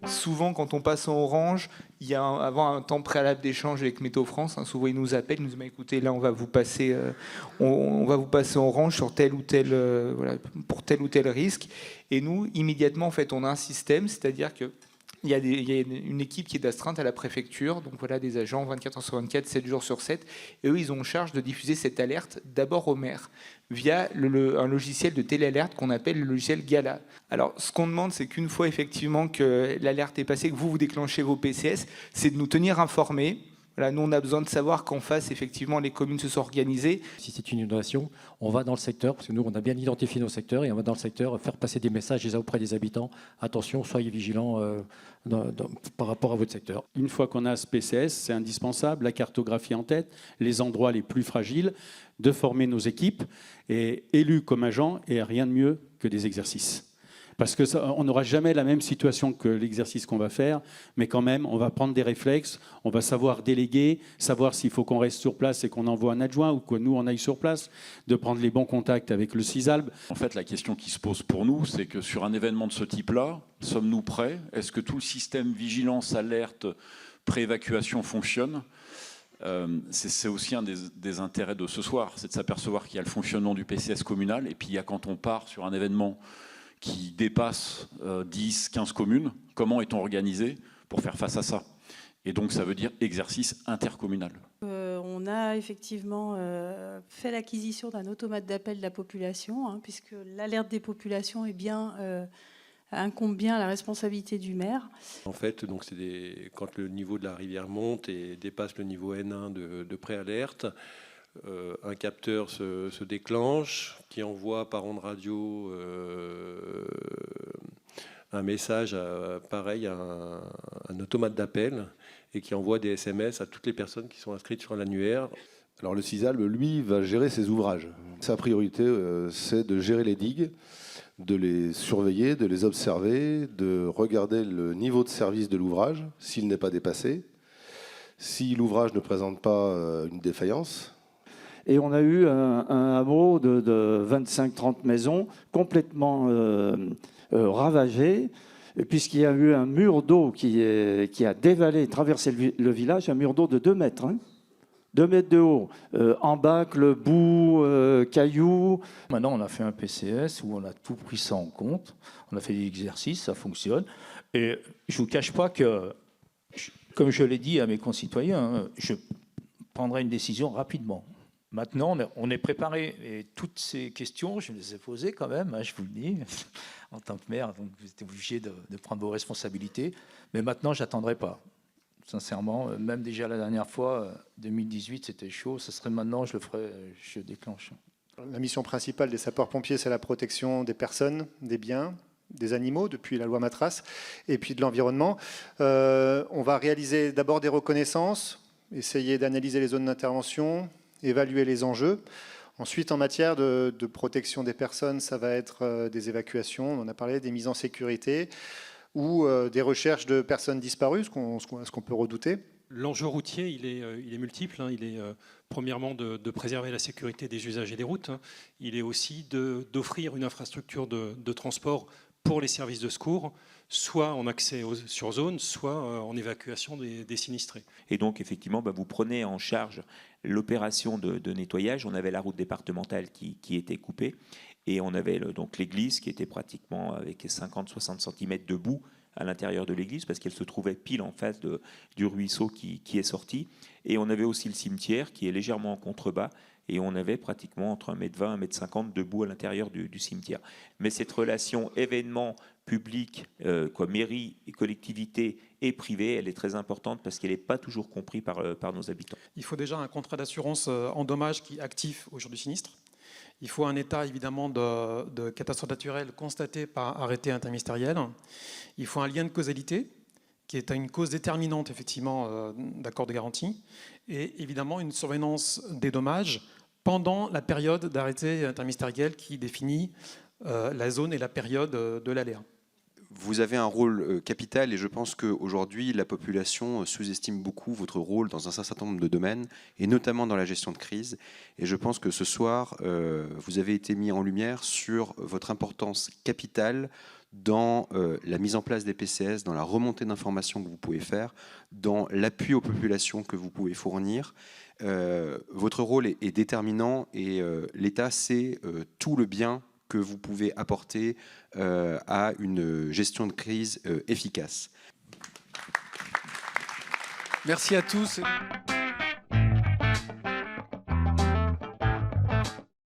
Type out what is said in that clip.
Souvent, quand on passe en orange, il y a avant un temps préalable d'échange avec Météo France. Souvent, ils nous appellent, ils nous disent écoutez, là, on va vous passer en orange sur tel ou tel, pour tel ou tel risque. Et nous, immédiatement, en fait, on a un système, c'est-à-dire que il y a une équipe qui est d'astreinte à la préfecture, donc voilà, des agents 24 heures sur 24, 7 jours sur 7, et eux, ils ont en charge de diffuser cette alerte d'abord au maire, via un logiciel de téléalerte qu'on appelle le logiciel Gala. Alors, ce qu'on demande, c'est qu'une fois effectivement que l'alerte est passée, que vous déclenchez vos PCS, c'est de nous tenir informés. Voilà, nous, on a besoin de savoir qu'en face, effectivement, les communes se sont organisées. Si c'est une inondation, on va dans le secteur, parce que nous, on a bien identifié nos secteurs, et on va dans le secteur faire passer des messages déjà auprès des habitants. Attention, soyez vigilants par rapport à votre secteur. Une fois qu'on a ce PCS, c'est indispensable, la cartographie en tête, les endroits les plus fragiles, de former nos équipes, et élus comme agents, et rien de mieux que des exercices. Parce qu'on n'aura jamais la même situation que l'exercice qu'on va faire, mais quand même, on va prendre des réflexes, on va savoir déléguer, savoir s'il faut qu'on reste sur place et qu'on envoie un adjoint ou que nous, on aille sur place, de prendre les bons contacts avec le CISALB. En fait, la question qui se pose pour nous, c'est que sur un événement de ce type-là, sommes-nous prêts? Est-ce que tout le système vigilance, alerte, pré-évacuation fonctionne? C'est aussi un des intérêts de ce soir, c'est de s'apercevoir qu'il y a le fonctionnement du PCS communal, et puis il y a quand on part sur un événement qui dépasse 10, 15 communes, comment est-on organisé pour faire face à ça? Et donc ça veut dire exercice intercommunal. On a effectivement fait l'acquisition d'un automate d'appel de la population, puisque l'alerte des populations incombe bien à la responsabilité du maire. En fait, donc quand le niveau de la rivière monte et dépasse le niveau N1 de préalerte, un capteur se déclenche qui envoie par onde radio un message pareil à un automate d'appel et qui envoie des SMS à toutes les personnes qui sont inscrites sur l'annuaire. Alors le CISALB, lui, va gérer ses ouvrages. Sa priorité, c'est de gérer les digues, de les surveiller, de les observer, de regarder le niveau de service de l'ouvrage, s'il n'est pas dépassé, si l'ouvrage ne présente pas une défaillance. Et on a eu un hameau de 25-30 maisons complètement ravagées, puisqu'il y a eu un mur d'eau qui a dévalé, traversé le village, un mur d'eau de 2 mètres. 2 mètres de haut, embâcle, boue, cailloux. Maintenant, on a fait un PCS où on a tout pris ça en compte. On a fait des exercices, ça fonctionne. Et je ne vous cache pas que, comme je l'ai dit à mes concitoyens, je prendrai une décision rapidement. Maintenant, on est préparé. Et toutes ces questions, je les ai posées quand même, je vous le dis, en tant que maire. Donc vous êtes obligé de prendre vos responsabilités. Mais maintenant, je n'attendrai pas. Sincèrement, même déjà la dernière fois, 2018, c'était chaud. Ce serait maintenant, je le ferai, je déclenche. La mission principale des sapeurs-pompiers, c'est la protection des personnes, des biens, des animaux, depuis la loi Matras, et puis de l'environnement. On va réaliser d'abord des reconnaissances, essayer d'analyser les zones d'intervention, évaluer les enjeux. Ensuite, en matière de protection des personnes, ça va être des évacuations, on en a parlé, des mises en sécurité, ou des recherches de personnes disparues, ce qu'on peut redouter. L'enjeu routier, il est multiple. Il est premièrement de préserver la sécurité des usagers des routes. Il est aussi d'offrir une infrastructure de transport pour les services de secours, soit en accès sur zone, soit en évacuation des sinistrés. Et donc, effectivement, vous prenez en charge l'opération de nettoyage. On avait la route départementale qui était coupée. Et on avait donc l'église qui était pratiquement avec 50-60 cm de boue à l'intérieur de l'église parce qu'elle se trouvait pile en face du ruisseau qui est sorti. Et on avait aussi le cimetière qui est légèrement en contrebas et on avait pratiquement entre 1,20 m et 1,50 m de boue à l'intérieur du cimetière. Mais cette relation événement public, mairie, et collectivité et privé, elle est très importante parce qu'elle n'est pas toujours comprise par nos habitants. Il faut déjà un contrat d'assurance en dommages qui est actif au jour du sinistre. Il faut un état évidemment de catastrophe naturelle constaté par arrêté interministériel. Il faut un lien de causalité qui est une cause déterminante effectivement d'accord de garantie. Et évidemment une surveillance des dommages pendant la période d'arrêté interministériel qui définit la zone et la période de l'aléa. vous avez un rôle capital et je pense qu'aujourd'hui, la population sous-estime beaucoup votre rôle dans un certain nombre de domaines, et notamment dans la gestion de crise. Et je pense que ce soir, vous avez été mis en lumière sur votre importance capitale dans la mise en place des PCS, dans la remontée d'informations que vous pouvez faire, dans l'appui aux populations que vous pouvez fournir. Votre rôle est déterminant et l'État sait tout le bien que vous pouvez apporter à une gestion de crise efficace. Merci à tous.